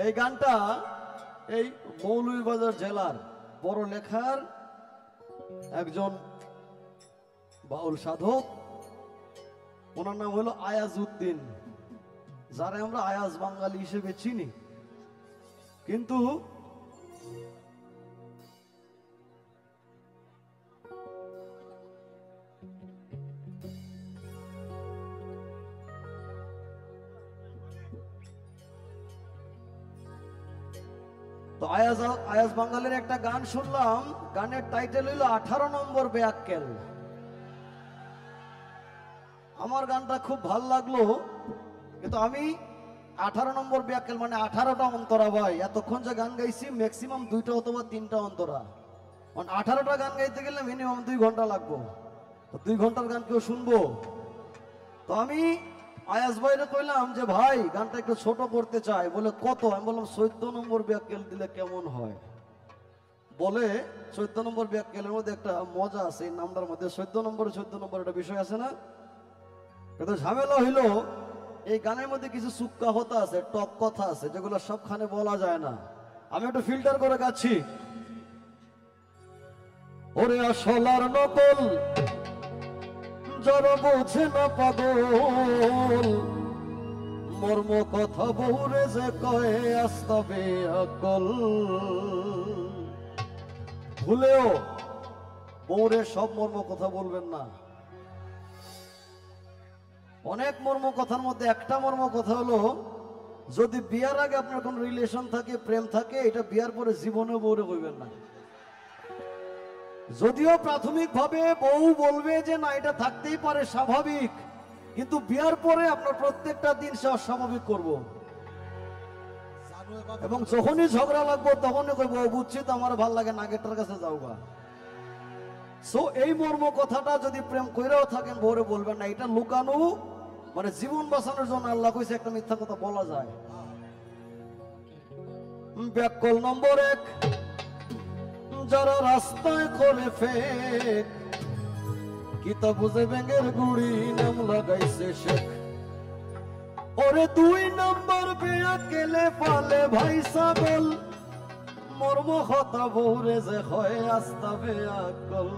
এই গানটা এই মৌলভীবাজার জেলার বড় লেখার একজন বাউল সাধক, ওনার নাম হলো আয়াজ উদ্দিন, যারা আমরা আয়াজ বাঙালি হিসেবে চিনি। কিন্তু তো আয়াজ বাঙালির একটা গান শুনলাম, গানের টাইটেল হইল 18 নম্বর বেয়াক্কেল। আমার গানটা খুব ভাল লাগলো, কিন্তু আমি 18 নম্বর বেয়াক্কেল মানে 18টা অন্তরা ভাই, এতক্ষণ যে গান গাইছি ম্যাক্সিমাম 2টা অথবা 3টা অন্তরা, মানে 18টা গান গাইতে গেলে মিনিমাম 2 ঘন্টা লাগবো। তো 2 ঘন্টার গান কেউ শুনবো? তো আমি আয়াজ ভাইরে কইলাম যে ভাই গানটা একটু ছোট করতে চাই। বলে কত? আমি বললাম 14 নম্বর বেয়াক্কেল দিলে কেমন হয়। বলে 14 নম্বর বেয়াক্কেলের মধ্যে একটা মজা আছে, এই নামটার মধ্যে 14 নম্বর একটা বিষয় আছে না। কিন্তু ঝামেলা হইলো এই গানের মধ্যে কিছু সুক্কা হতা আছে, টক কথা আছে, যেগুলো সবখানে বলা যায় না। আমি একটু ফিল্টার করে গাচ্ছি। ওরে আসলার নকল যারা বোঝে না পাগল, মর্ম কথা বহুরে যে কয়ে আসতবে আকল। ভুলেও বউরে সব মর্ম কথা বলবেন না। অনেক মর্ম কথার মধ্যে একটা মর্ম কথা হলো, যদি বিয়ার আগে আপনার কোন রিলেশন থাকে, প্রেম থাকে, এটা বিয়ার পরে জীবনে বউরে কইবেন না। যদিও প্রাথমিক ভাবে বউ বলবে যে না এটা থাকতেই পারে স্বাভাবিক, কিন্তু বিয়ার পরে আপনার প্রত্যেকটা দিন সে অস্বাভাবিক করব। এবং যখনই ঝগড়া লাগবো তখনই কইব বুঝছি তো আমার ভাল লাগে না, গেটার কাছে যাওগা। সো এই মর্ম কথাটা যদি প্রেম কইরাও থাকেন বউরে বলবেন না। এটা লুকানো, মানে জীবন বাঁচানোর জন্য আল্লাহ কইছে একটা মিথ্যা কথা বলা যায়। ব্যাকল নম্বর 1, যারা রাস্তায় করে ফেক, কিতা বুঝে ব্যাঙের গুড়ি নাম লাগাইছে শেখ। ওরে 2 নম্বর বেয়াক্কেলে পালে ভাই ছাগল, মর্ম কথা বউরে যে হয় আস্তা বেয়াক্কল।